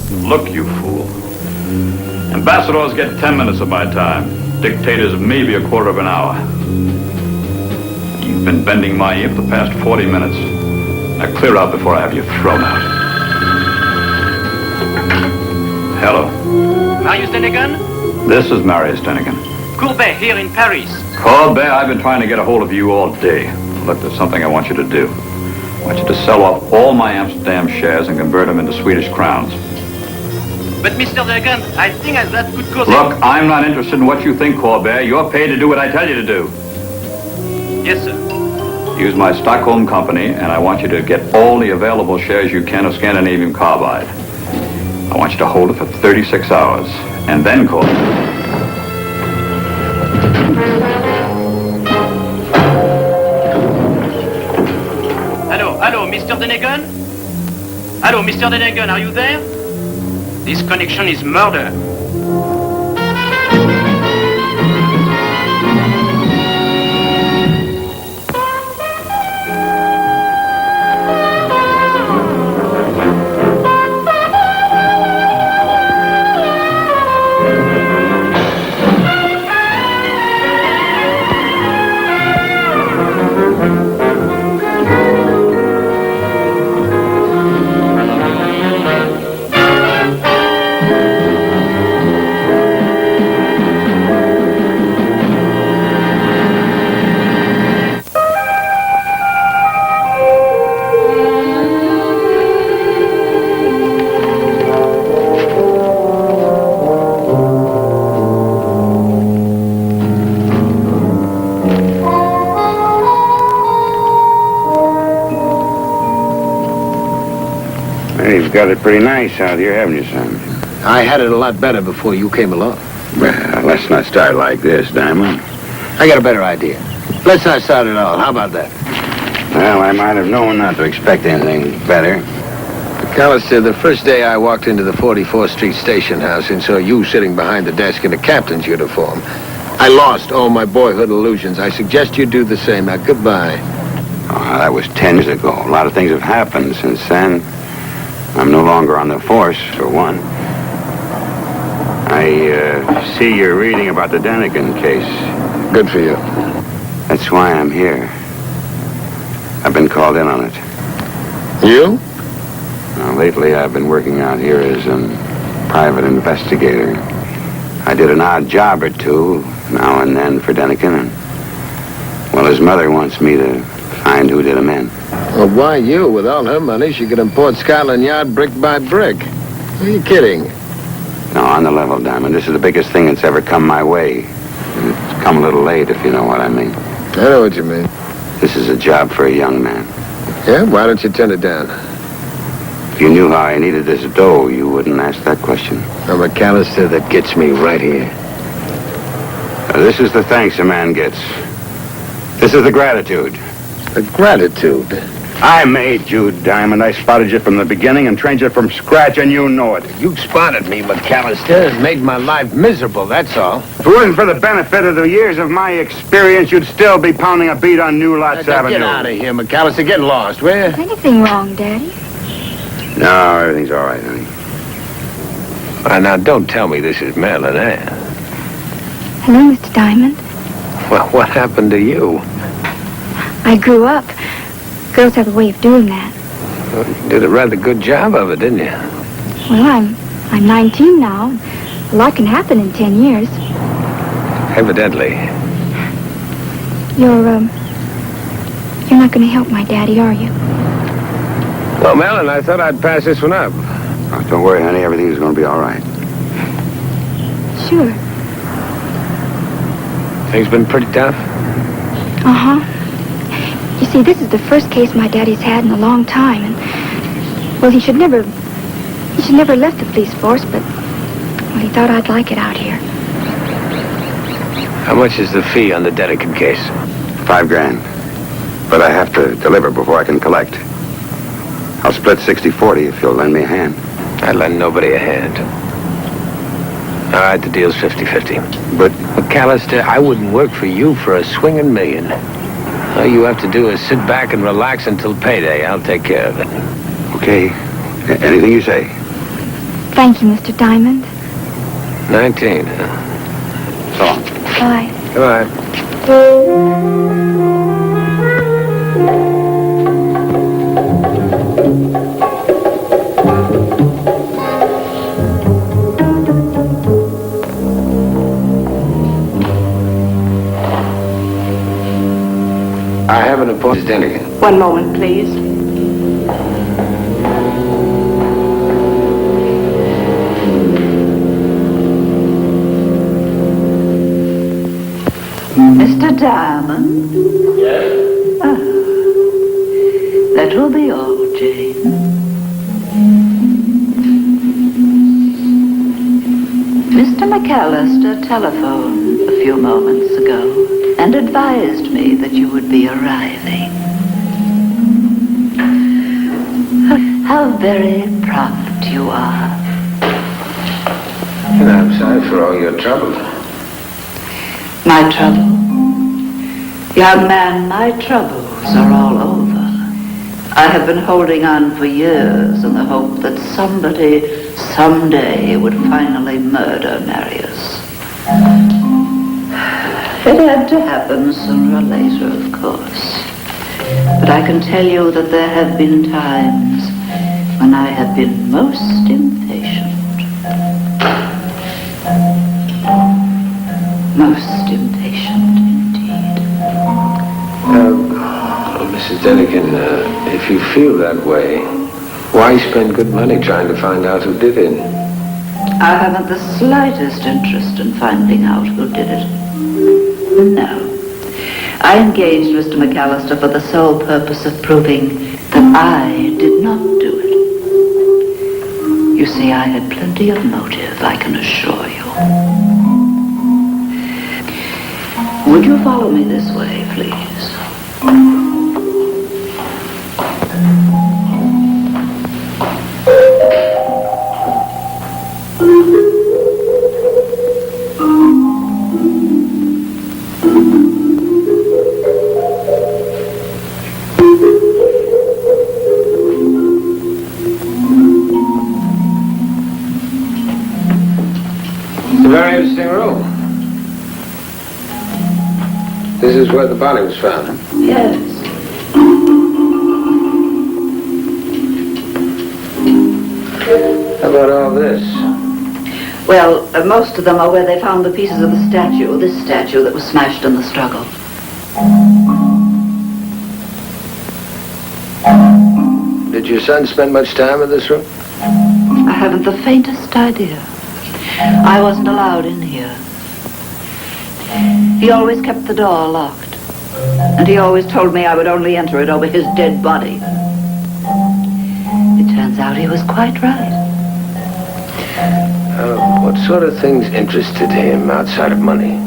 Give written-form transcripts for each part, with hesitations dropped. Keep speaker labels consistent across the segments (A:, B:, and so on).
A: Look, you fool. Ambassadors get 10 minutes of my time. Dictators maybe a quarter of an hour. You've been bending my ear for the past 40 minutes. Now clear out before I have you thrown out. Hello.
B: Marius Denegan?
A: This is Marius Denegan.
B: Courbet, here in Paris.
A: Courbet, I've been trying to get a hold of you all day. Look, there's something I want you to do. I want you to sell off all my Amsterdam shares and convert them into Swedish crowns.
B: But, Mr. Denegan, I think that could cause...
A: Look, I'm not interested in what you think, Courbet. You're paid to do what I tell you to do.
B: Yes, sir.
A: Use my Stockholm company, and I want you to get all the available shares you can of Scandinavian Carbide. I want you to hold it for 36 hours, and then call it.
B: Hello, Mr. Denegan? Hello, Mr. Denegan, are you there? This connection is murder.
C: You've got it pretty nice out here, haven't you, son?
D: I had it a lot better before you came along.
C: Well, let's not start like this, Diamond.
D: I got a better idea. Let's not start at all. How about that?
C: Well, I might have known not to expect anything better.
D: McAllister, the first day I walked into the 44th Street station house and saw you sitting behind the desk in a captain's uniform, I lost all my boyhood illusions. I suggest you do the same. Now, goodbye.
C: Oh, that was 10 years ago. A lot of things have happened since then. I'm no longer on the force, for one. I see you're reading about the Denegan case.
D: Good for you.
C: That's why I'm here. I've been called in on it.
D: You?
C: Now, lately, I've been working out here as a private investigator. I did an odd job or two, now and then, for Denegan. And, well, his mother wants me to find who did him in.
D: Well, why you? With all her money, she could import Scotland Yard brick by brick. Are you kidding?
C: No, on the level, Diamond. This is the biggest thing that's ever come my way. It's come a little late, if you know what I mean.
D: I know what you mean.
C: This is a job for a young man.
D: Yeah? Why don't you turn it down?
C: If you knew how I needed this dough, you wouldn't ask that question.
D: I'm McAllister, that gets me right here.
C: This is the thanks a man gets. This is the gratitude.
D: The gratitude?
C: I made you, Diamond. I spotted you from the beginning and trained you from scratch, and you know it.
D: You spotted me, McAllister. It made my life miserable, that's all.
C: If it wasn't for the benefit of the years of my experience, you'd still be pounding a beat on New Lots Avenue.
D: Get out of here, McAllister. Get lost, will you?
E: Is anything wrong, Daddy?
C: No, everything's all right, honey.
D: Now, don't tell me this is Marilyn Ann.
E: Hello, Mr. Diamond.
D: Well, what happened to you?
E: I grew up. Girls have a way of doing that.
D: Well, you did a rather good job of it, didn't you?
E: Well, I'm 19 now. A lot can happen in 10 years.
D: Evidently.
E: You're not going to help my daddy, are you?
D: Well, Marilyn, I thought I'd pass this one up.
C: Oh, don't worry, honey. Everything's going to be all right.
E: Sure.
D: Things been pretty tough?
E: Uh-huh. You see, this is the first case my daddy's had in a long time, and, well, he should never left the police force, but, well, he thought I'd like it out here.
D: How much is the fee on the Denegan case?
C: $5,000. But I have to deliver before I can collect. I'll split 60-40 if you'll lend me a hand.
D: I'd lend nobody a hand. All right, the deal's 50-50.
C: But
D: McAllister, I wouldn't work for you for a swinging million. All you have to do is sit back and relax until payday. I'll take care of it.
C: Okay. Anything you say.
E: Thank you, Mr. Diamond.
D: 19, huh?
A: So long.
E: Bye.
D: Goodbye. I have an appointment with Denigan.
F: One moment, please.
G: Mr. Diamond?
D: Yes?
G: That will be all, Jane. Mr. McAllister telephoned a few moments ago and advised me that you would be arriving. How very prompt you are.
D: And I'm sorry for all your trouble.
G: My trouble? Young man, my troubles are all over. I have been holding on for years in the hope that somebody, someday, would finally murder Marius. It had to happen sooner or later, of course. But I can tell you that there have been times when I have been most impatient. Most impatient indeed.
D: Mrs. Denigan, if you feel that way, why spend good money trying to find out who did it?
G: I haven't the slightest interest in finding out who did it. No. I engaged Mr. McAllister for the sole purpose of proving that I did not do it. You see, I had plenty of motive, I can assure you. Would you follow me this way, please?
D: It's a very interesting room. This is where the body was found, huh?
G: Yes.
D: How about all this?
G: Well, most of them are where they found the pieces of the statue, this statue that was smashed in the struggle.
D: Did your son spend much time in this room?
G: I haven't the faintest idea. I wasn't allowed in here. He always kept the door locked. And he always told me I would only enter it over his dead body. It turns out he was quite right.
D: What sort of things interested him outside of money?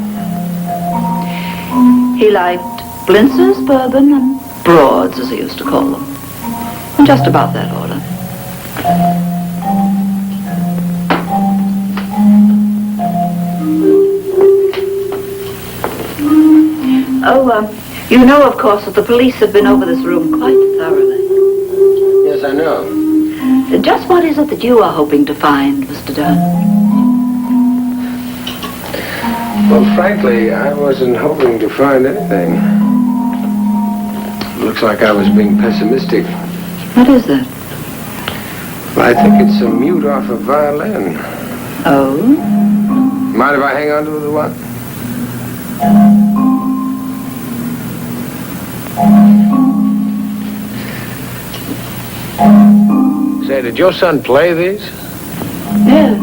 G: He liked blintzers, bourbon, and broads, as he used to call them. In just about that order. Oh, you know, of course, that the police have been over this room quite thoroughly.
D: Yes, I know.
G: Just what is it that you are hoping to find, Mr. Dunn?
D: Well, frankly, I wasn't hoping to find anything. Looks like I was being pessimistic.
G: What is that?
D: Well, I think it's a mute off a violin.
G: Oh?
D: Mind if I hang on to the one? Say, did your son play these?
G: Yes.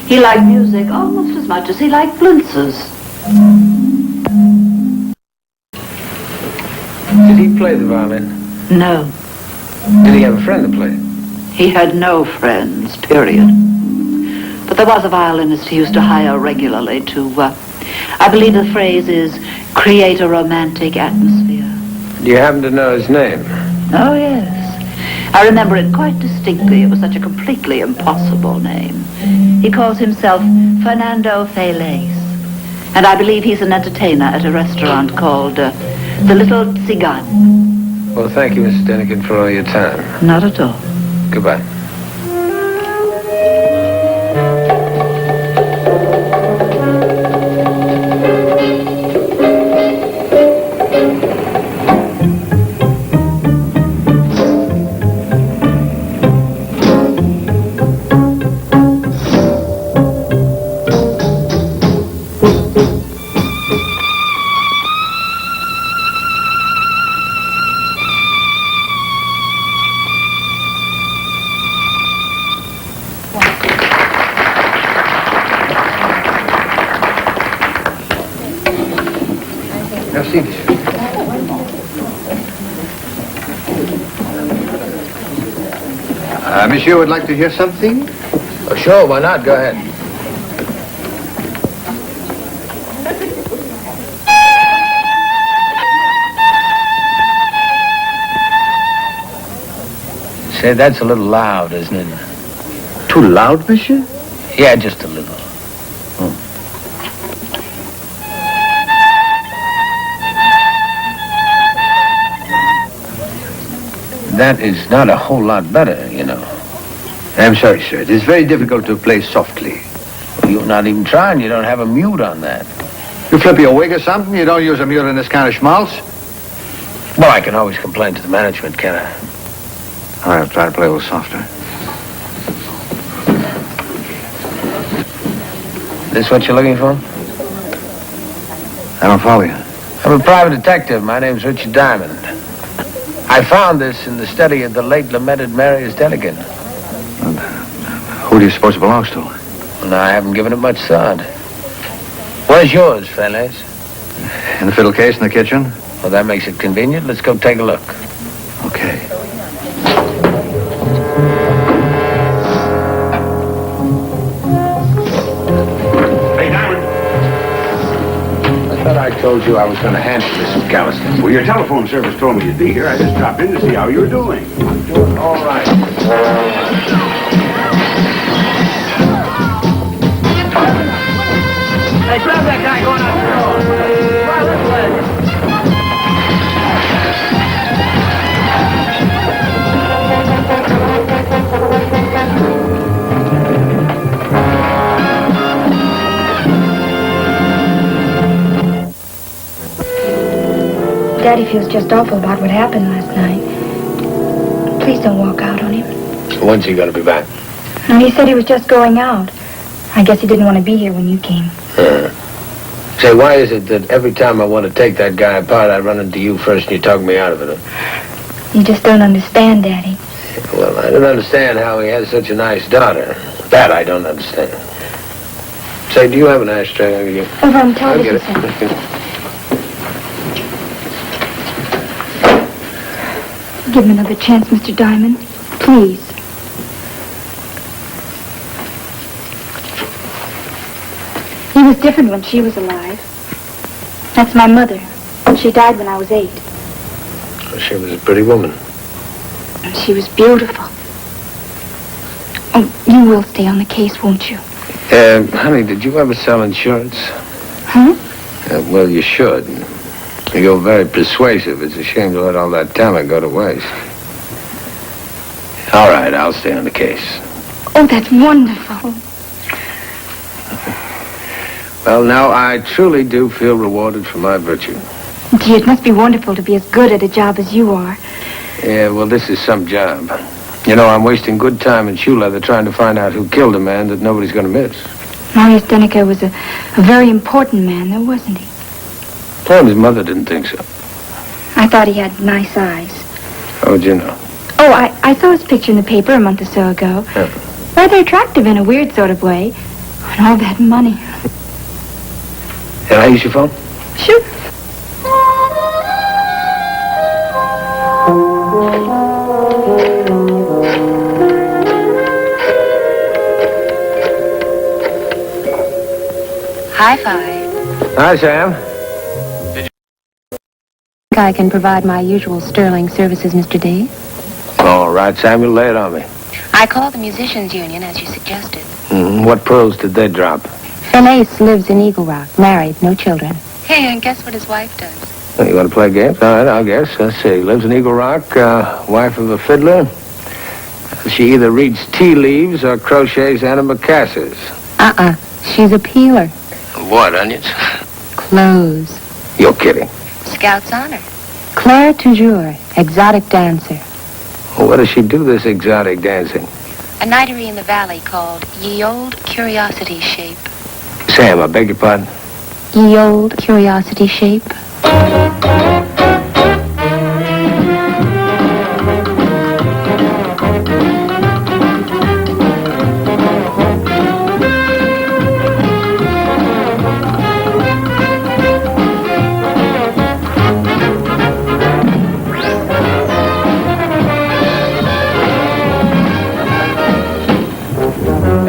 G: He liked music almost as much as he liked blintzers.
D: Did he play the violin?
G: No.
D: Did he have a friend that played?
G: He had no friends, period. But there was a violinist he used to hire regularly to, I believe the phrase is, create a romantic atmosphere.
D: Do you happen to know his name?
G: Oh, yes. I remember it quite distinctly. It was such a completely impossible name. He calls himself Fernando Feliz. And I believe he's an entertainer at a restaurant called The Little Tzigane.
D: Well, thank you, Mrs. Denigan, for all your time.
G: Not at all.
D: Goodbye. Merci, monsieur.
C: Monsieur would like to hear something?
D: Oh, sure, why not? Go ahead. Say, that's a little loud, isn't it?
C: Too loud, monsieur?
D: Yeah, just a little. That is not a whole lot better, you know.
C: I'm sorry, sir. It is very difficult to play softly.
D: Well, you're not even trying. You don't have a mute on that.
C: You flip your wig or something? You don't use a mute in this kind of schmaltz?
D: Well, I can always complain to the management, can I?
C: All right, I'll try to play a little softer.
D: This what you're looking for?
C: I don't follow you.
D: I'm a private detective. My name's Richard Diamond. I found this in the study of the late lamented Marius Denigan.
C: Who do you suppose it belongs to?
D: Well, I haven't given it much thought. Where's yours, fellas?
C: In the fiddle case in the kitchen?
D: Well, that makes it convenient. Let's go take a look.
C: Okay.
F: Hey, Diamond.
D: I thought I told you I was going to handle this, McAllister.
F: Well, your telephone service told me you'd be here. I just dropped in to see how you were doing.
D: I'm doing all right.
B: Hey, grab that guy going out the door. Right this way.
E: Daddy feels just awful about what happened last night. Please don't walk out on him.
D: When's he going to be back?
E: No, he said he was just going out. I guess he didn't want to be here when you came.
D: Say, why is it that every time I want to take that guy apart, I run into you first and you talk me out of it?
E: You just don't understand, Daddy.
D: Well, I don't understand how he has such a nice daughter. That I don't understand. Say, do you have an ashtray? I'll get it.
E: Over on the
D: I'll
E: television
D: get
E: set.
D: it.
E: Give him another chance, Mr. Diamond. Please. He was different when she was alive. That's my mother. She died when I was 8.
D: Well, she was a pretty woman.
E: And she was beautiful. Oh, you will stay on the case, won't you?
D: Honey, did you ever sell insurance?
E: Huh?
D: Well, you should. You're very persuasive. It's a shame to let all that talent go to waste. All right, I'll stay on the case.
E: Oh, that's wonderful.
D: Well, now, I truly do feel rewarded for my virtue.
E: Gee, it must be wonderful to be as good at a job as you are.
D: Yeah, well, this is some job. You know, I'm wasting good time in shoe leather trying to find out who killed a man that nobody's going to miss.
E: Marius Deniker was a very important man, though, wasn't he?
D: Well, his mother didn't think so.
E: I thought he had nice eyes.
D: How would you know?
E: Oh, I saw his picture in the paper a month or so ago.
D: Yeah.
E: Rather attractive in a weird sort of way. And all that money.
D: Can I use your phone?
E: Sure.
H: Hi-Fi.
D: Hi, Sam.
H: I can provide my usual sterling services, Mr. D.
D: All right, Samuel, lay it on me.
H: I called the Musicians Union, as you suggested.
D: What pearls did they drop?
H: Felice lives in Eagle Rock, married, no children. Hey, and guess what his wife does?
D: You want to play games? All right, I'll guess. Let's see. Lives in Eagle Rock, wife of a fiddler. She either reads tea leaves or crochets antimacassars.
H: She's a peeler.
D: What, onions?
H: Clothes.
D: You're kidding.
H: Scout's honor. Claire Toujours, exotic dancer.
D: Well, what does she do, this exotic dancing?
H: A nightery in the valley called Ye Old Curiosity Shape.
D: Sam, I beg your pardon?
H: Ye Old Curiosity Shape.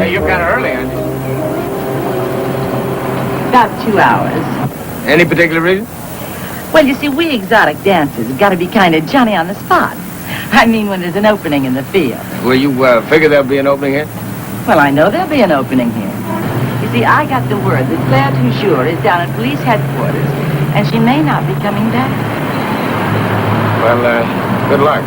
D: Hey, you're kind of early, aren't you?
G: About 2 hours.
D: Any particular reason?
G: Well, you see, we exotic dancers have got to be kind of Johnny on the spot. I mean, when there's an opening in the field.
D: Well, you figure there'll be an opening here?
G: Well, I know there'll be an opening here. You see, I got the word that Claire Toujours is down at police headquarters, and she may not be coming back.
D: Well, good luck.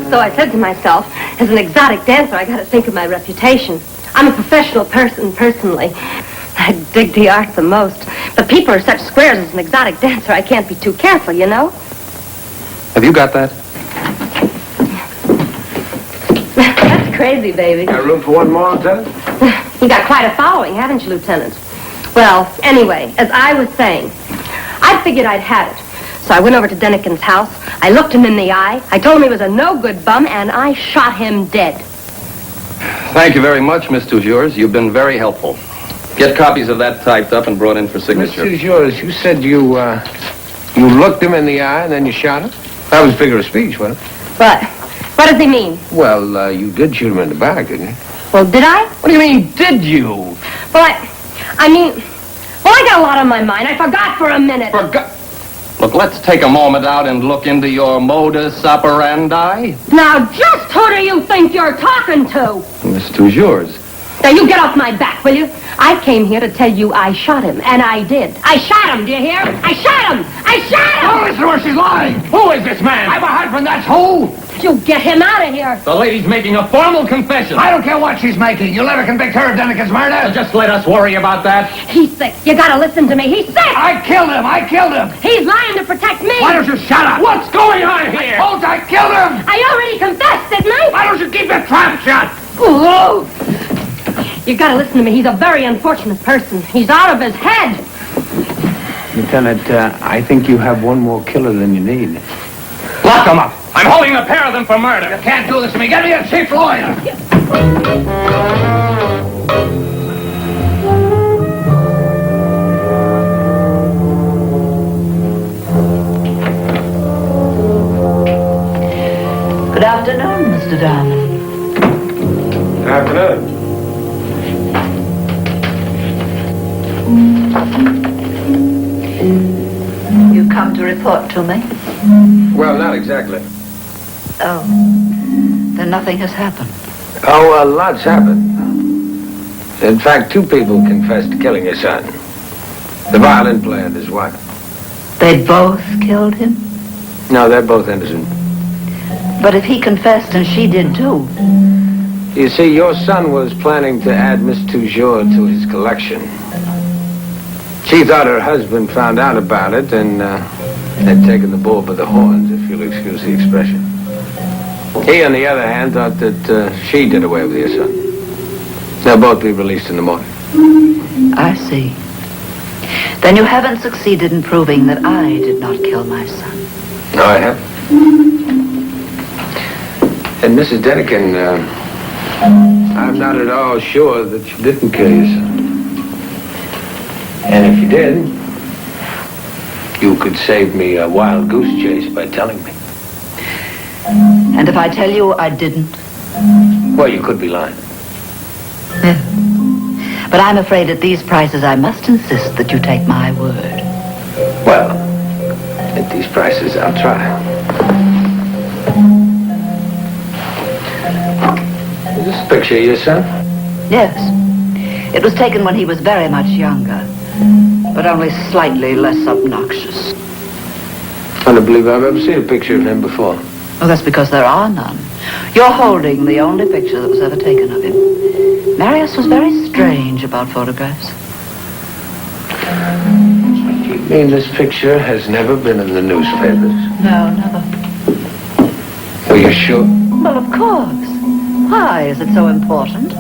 I: So I said to myself, as an exotic dancer, I got to think of my reputation. I'm a professional person, personally. I dig the art the most. But people are such squares as an exotic dancer, I can't be too careful, you know?
J: Have you got that?
I: That's crazy, baby.
D: Got room for one more, Lieutenant?
I: You got quite a following, haven't you, Lieutenant? Well, anyway, as I was saying, I figured I'd had it. So I went over to Denikin's house. I looked him in the eye. I told him he was a no-good bum, and I shot him dead.
J: Thank you very much, Miss Toujours. You've been very helpful. Get copies of that typed up and brought in for signature.
D: Miss Toujours, you said you looked him in the eye and then you shot him? That was figure of speech, wasn't it?
I: What? What does he mean?
D: Well, you did shoot him in the back, didn't you?
I: Well, did I?
D: What do you mean, did you?
I: Well, I mean, I got a lot on my mind. I forgot for a minute.
J: Look, let's take a moment out and look into your modus operandi.
I: Now, just who do you think you're talking to?
J: Miss Toujours.
I: Now, you get off my back, will you? I came here to tell you I shot him, and I did. I shot him, do you hear? I shot him! I shot him!
F: Oh, listen to her, she's lying. Who is this man? I'm a husband, that's who.
I: You get him out of here.
J: The lady's making a formal confession.
F: I don't care what she's making. You'll never convict her of Denikin's murder.
J: Just let us worry about that.
I: He's sick. You gotta listen to me. He's sick.
F: I killed him.
I: He's lying to protect me.
F: Why don't you shut up?
J: What's going on here?
F: I told you I killed him.
I: I already confessed, didn't I?
F: Why don't you keep your trap shut?
I: Oh. You gotta listen to me. He's a very unfortunate person. He's out of his head.
D: Lieutenant, I think you have one more killer than you need.
J: Lock them up. I'm holding a pair of them for murder.
F: You can't do this to me. Get me a chief lawyer.
G: Good afternoon, Mr. Diamond.
D: Good afternoon.
G: You come to report to me?
D: Well, not exactly.
G: Oh. Then nothing has happened.
D: Oh, a lot's happened. In fact, 2 people confessed to killing your son. The violin player and his wife.
G: They both killed him?
D: No, they're both innocent.
G: But if he confessed and she did too.
D: You see, your son was planning to add Miss Toujours to his collection. She thought her husband found out about it and had taken the bull by the horns, if you'll excuse the expression. He, on the other hand, thought that she did away with your son. They'll both be released in the morning.
G: I see. Then you haven't succeeded in proving that I did not kill my son.
D: No, I haven't. And Mrs. Denikin, I'm not at all sure that you didn't kill your son. And if you did, you could save me a wild goose chase by telling me.
G: And if I tell you I didn't?
D: Well, you could be lying.
G: Yeah. But I'm afraid at these prices I must insist that you take my word.
D: Well, at these prices, I'll try. Is this a picture of your son?
G: Yes. It was taken when he was very much younger, but only slightly less obnoxious.
D: I don't believe I've ever seen a picture of him before.
G: Oh, that's because there are none. You're holding the only picture that was ever taken of him. Marius was very strange about photographs.
D: You mean this picture has never been in the newspapers?
G: No, never.
D: Are you sure?
G: Well, of course. Why is it so important?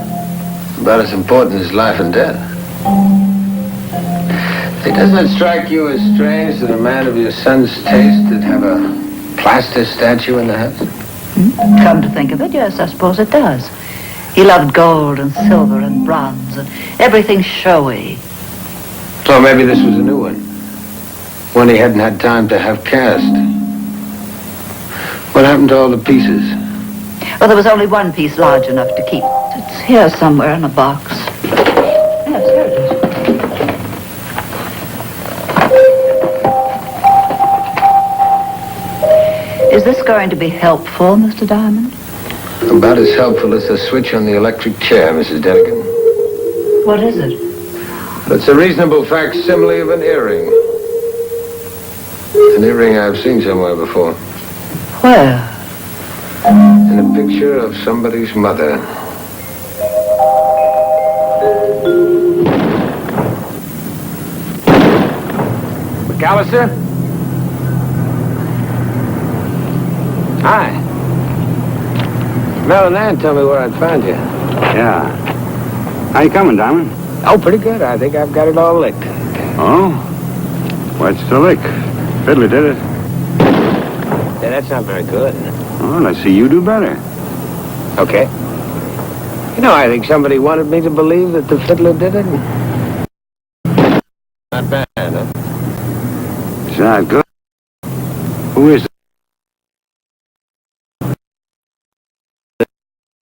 D: About as important as life and death. Hey, doesn't it strike you as strange that a man of your son's taste would have a plaster statue in the house?
G: Come to think of it, yes, I suppose it does. He He loved gold and silver and bronze and everything showy.
D: So maybe this was a new one. One he hadn't had time to have cast. What happened to all the pieces?
G: Well, there was only one piece large enough to keep. It's here somewhere in a box. Yes, here it is. Is this going to be helpful, Mr. Diamond?
D: About as helpful as the switch on the electric chair, Mrs. Denigan.
G: What is it?
D: It's a reasonable facsimile of an earring. An earring I've seen somewhere before.
G: Where?
D: In a picture of somebody's mother. McAllister? Hi. Mel and Ann told me where I'd find you.
C: Yeah. How you coming, Diamond?
D: Oh, pretty good. I think I've got it all licked.
C: Oh? What's the lick? Fiddler did it.
D: Yeah, that's not very good.
C: Oh, let's see you do better.
D: Okay. You know, I think somebody wanted me to believe that the fiddler did it. Not bad, huh?
C: It's not good. Who is it?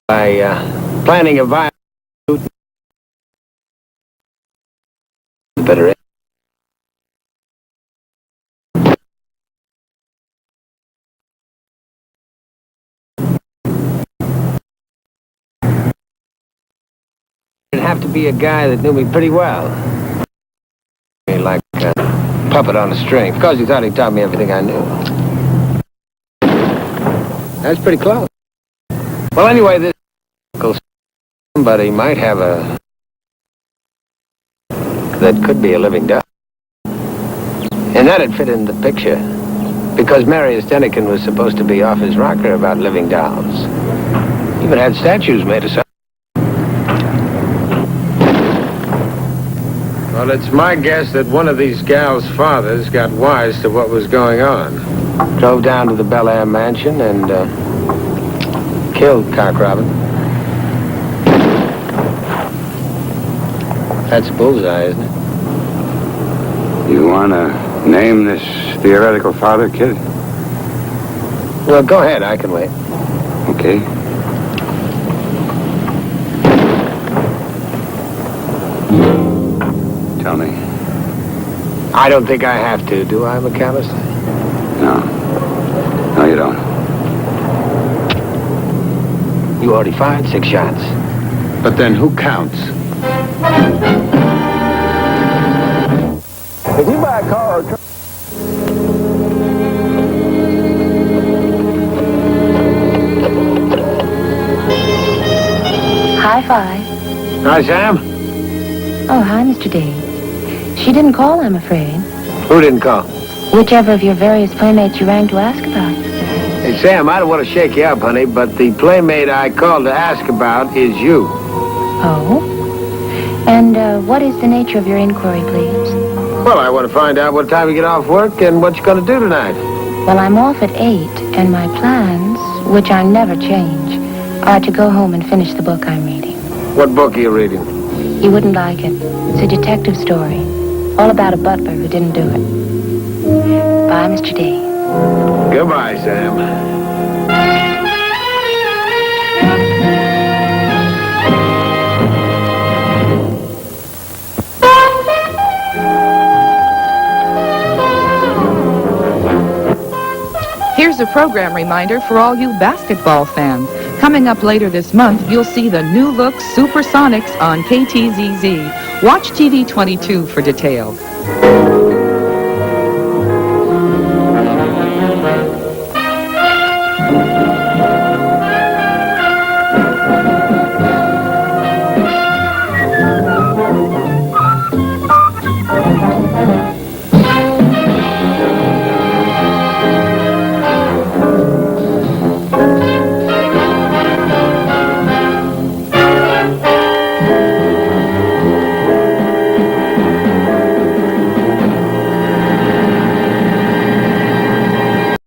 D: By planning a violent better. It'd have to be a guy that knew me pretty well. Like a puppet on a string. Because he thought he taught me everything I knew. That's pretty close. Well, anyway, this somebody might have a... that could be a living doll. And that'd fit in the picture. Because Marius Deniken was supposed to be off his rocker about living dolls. Even had statues made of some. Well, it's my guess that one of these gals' fathers got wise to what was going on. Drove down to the Bel Air mansion and killed Cock Robin. That's a bullseye, isn't it?
C: You want to name this theoretical father, kid?
D: Well, go ahead. I can wait.
C: Okay. Tell me.
D: I don't think I have to, do I, McAllister?
C: No. No, you don't.
D: You already fired 6 shots.
F: But then who counts?
D: If you buy a car or truck...
H: High five.
D: Hi, Sam.
H: Oh, hi, Mr. D. She didn't call, I'm afraid.
D: Who didn't call?
H: Whichever of your various playmates you rang to ask about.
D: Hey, Sam, I don't want to shake you up, honey, but the playmate I called to ask about is you.
H: Oh? And what is the nature of your inquiry, please?
D: Well, I want to find out what time you get off work and what you're going to do tonight.
H: Well, I'm off at 8, and my plans, which I never change, are to go home and finish the book I'm reading.
D: What book are you reading?
H: You wouldn't like it. It's a detective story, all about a butler who didn't do it. Bye, Mr. D.
D: Goodbye, Sam.
K: Here's a program reminder for all you basketball fans. Coming up later this month, you'll see the new-look Supersonics on KTZZ. Watch TV 22 for details.